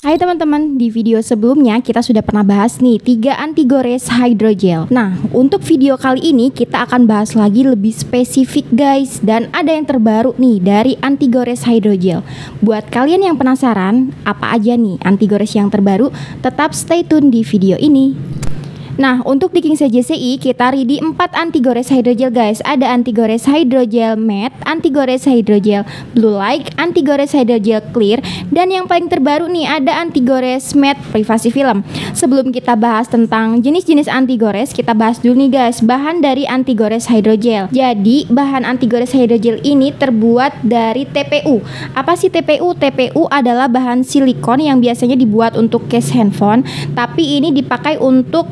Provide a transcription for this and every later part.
Hai teman-teman, di video sebelumnya kita sudah pernah bahas nih 3 anti gores hydrogel. Nah, untuk video kali ini kita akan bahas lagi lebih spesifik guys. Dan ada yang terbaru nih dari anti gores hydrogel. Buat kalian yang penasaran apa aja nih anti gores yang terbaru, tetap stay tune di video ini. Nah, untuk di King's JCI kita ready 4 anti gores hydrogel guys. Ada anti gores hydrogel matte, anti gores hydrogel blue light, anti gores hydrogel clear, dan yang paling terbaru nih ada anti gores matte privacy film. Sebelum kita bahas tentang jenis-jenis anti gores, kita bahas dulu nih guys bahan dari anti gores hydrogel. Jadi, bahan anti gores hydrogel ini terbuat dari TPU. Apa sih TPU? TPU adalah bahan silikon yang biasanya dibuat untuk case handphone, tapi ini dipakai untuk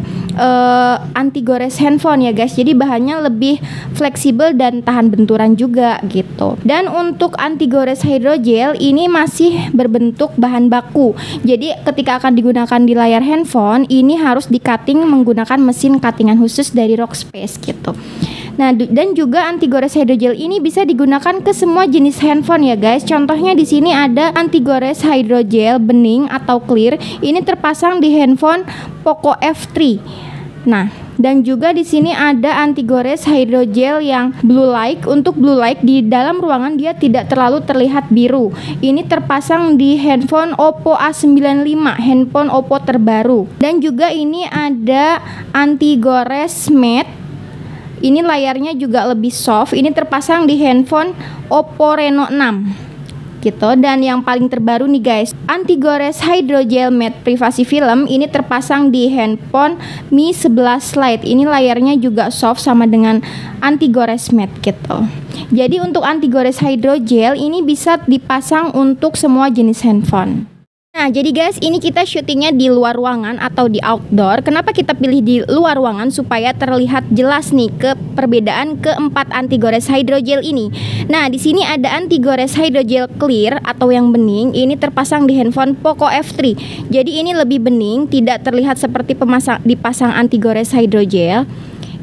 anti gores handphone ya guys. Jadi bahannya lebih fleksibel dan tahan benturan juga gitu. Dan untuk anti gores hydrogel ini masih berbentuk bahan baku. Jadi ketika akan digunakan di layar handphone ini harus di cutting menggunakan mesin cuttingan khusus dari Rockspace gitu. Nah, dan juga anti gores hydrogel ini bisa digunakan ke semua jenis handphone ya guys. Contohnya di sini ada anti gores hydrogel bening atau clear. Ini terpasang di handphone Poco F3. Nah, dan juga di sini ada anti gores hydrogel yang blue light. Untuk blue light di dalam ruangan dia tidak terlalu terlihat biru. Ini terpasang di handphone Oppo A95, handphone Oppo terbaru. Dan juga ini ada anti gores matte. Ini layarnya juga lebih soft. Ini terpasang di handphone Oppo Reno 6 gitu. Dan yang paling terbaru nih guys, anti gores hydrogel matte privacy film ini terpasang di handphone Mi 11 Lite. Ini layarnya juga soft sama dengan anti gores matte gitu. Jadi untuk anti gores hydrogel ini bisa dipasang untuk semua jenis handphone. Nah, jadi guys, ini kita syutingnya di luar ruangan atau di outdoor. Kenapa kita pilih di luar ruangan? Supaya terlihat jelas nih perbedaan keempat anti gores hydrogel ini. Nah, di sini ada anti gores hydrogel clear atau yang bening. Ini terpasang di handphone Poco F3. Jadi ini lebih bening, tidak terlihat seperti dipasang anti gores hydrogel.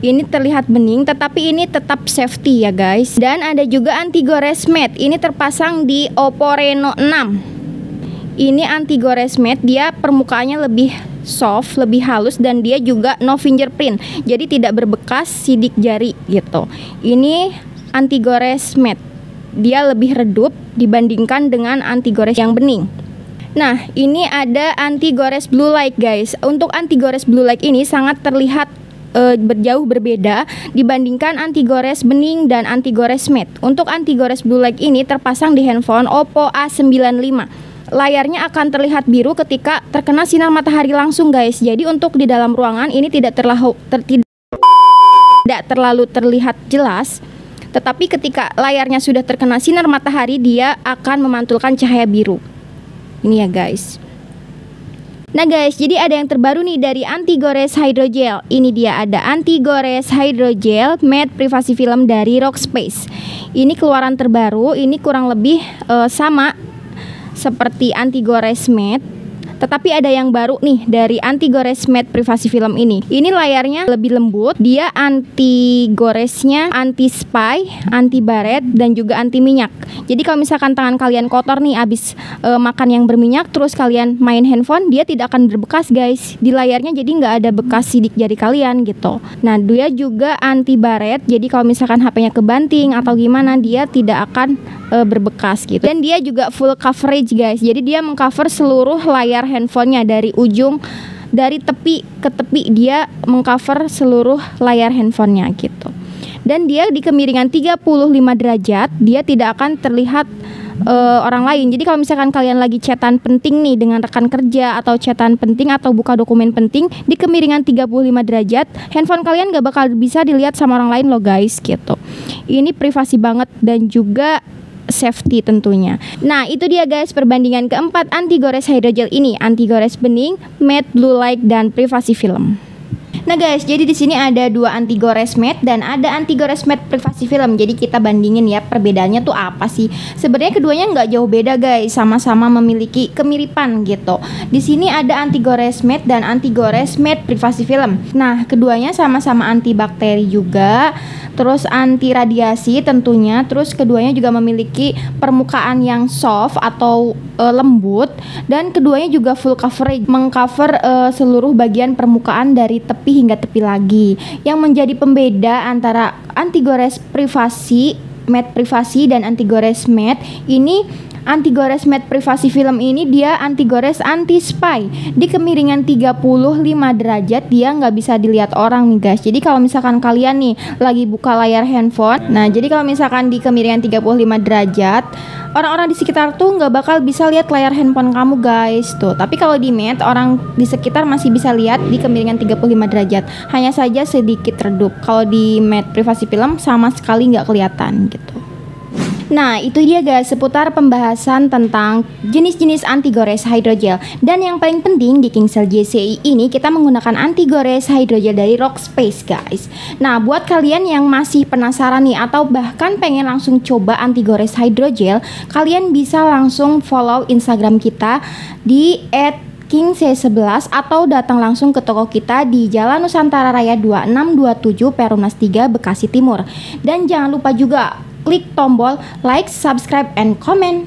Ini terlihat bening, tetapi ini tetap safety ya guys. Dan ada juga anti gores matte. Ini terpasang di Oppo Reno 6. Ini anti gores matte, dia permukaannya lebih soft, lebih halus, dan dia juga no fingerprint. Jadi tidak berbekas sidik jari gitu. Ini anti gores matte. Dia lebih redup dibandingkan dengan anti gores yang bening. Nah, ini ada anti gores blue light guys. Untuk anti gores blue light ini sangat terlihat berjauh berbeda dibandingkan anti gores bening dan anti gores matte. Untuk anti gores blue light ini terpasang di handphone Oppo A95. Layarnya akan terlihat biru ketika terkena sinar matahari langsung guys. Jadi untuk di dalam ruangan ini tidak terlalu terlihat jelas. Tetapi ketika layarnya sudah terkena sinar matahari, dia akan memantulkan cahaya biru. Ini ya guys. Nah guys, jadi ada yang terbaru nih dari anti gores hydrogel. Ini dia, ada anti gores hydrogel matte privacy film dari Rockspace. Ini keluaran terbaru. Ini kurang lebih sama seperti anti gores matte, tetapi ada yang baru nih dari anti gores matte privacy film ini. Ini layarnya lebih lembut, dia anti goresnya anti spy, anti baret, dan juga anti minyak. Jadi kalau misalkan tangan kalian kotor nih abis makan yang berminyak, terus kalian main handphone, dia tidak akan berbekas guys di layarnya. Jadi nggak ada bekas sidik jari kalian gitu. Nah, dia juga anti baret. Jadi kalau misalkan HP-nya kebanting atau gimana, dia tidak akan berbekas gitu. Dan dia juga full coverage guys. Jadi dia mengcover seluruh layar handphonenya dari tepi ke tepi, dia mengcover seluruh layar handphonenya gitu. Dan dia di kemiringan 35 derajat, dia tidak akan terlihat orang lain. Jadi kalau misalkan kalian lagi chatan penting nih dengan rekan kerja, atau chatan penting atau buka dokumen penting di kemiringan 35 derajat, handphone kalian gak bakal bisa dilihat sama orang lain loh guys gitu. Ini privasi banget dan juga safety tentunya. Nah, itu dia guys perbandingan keempat anti gores hydrogel ini, anti gores bening, matte, blue light, dan privacy film. Nah guys, jadi di sini ada 2 anti gores matte dan ada anti gores matte privacy film. Jadi kita bandingin ya perbedaannya tuh apa sih? Sebenarnya keduanya nggak jauh beda guys, sama-sama memiliki kemiripan gitu. Di sini ada anti gores matte dan anti gores matte privacy film. Nah, keduanya sama-sama antibakteri juga. terus anti radiasi tentunya, terus keduanya juga memiliki permukaan yang soft atau lembut, dan keduanya juga full coverage, mengcover seluruh bagian permukaan dari tepi hingga tepi lagi. Yang menjadi pembeda antara anti gores privasi, matte privasi dan anti gores matte ini, anti gores matte privasi film ini dia anti gores anti spy. Di kemiringan 35 derajat dia nggak bisa dilihat orang nih guys. Jadi kalau misalkan kalian nih lagi buka layar handphone, nah jadi kalau misalkan di kemiringan 35 derajat, orang-orang di sekitar tuh nggak bakal bisa lihat layar handphone kamu guys tuh. Tapi kalau di matte, orang di sekitar masih bisa lihat di kemiringan 35 derajat, hanya saja sedikit redup. Kalau di matte privasi film sama sekali nggak kelihatan gitu. Nah, itu dia guys seputar pembahasan tentang jenis-jenis anti gores hydrogel. Dan yang paling penting di Kincell JCI ini kita menggunakan anti gores hydrogel dari Rockspace guys. Nah, buat kalian yang masih penasaran nih atau bahkan pengen langsung coba anti gores hydrogel, kalian bisa langsung follow Instagram kita di @kingc11 atau datang langsung ke toko kita di Jalan Nusantara Raya 2627 Perumnas 3 Bekasi Timur. Dan jangan lupa juga klik tombol like, subscribe, and comment.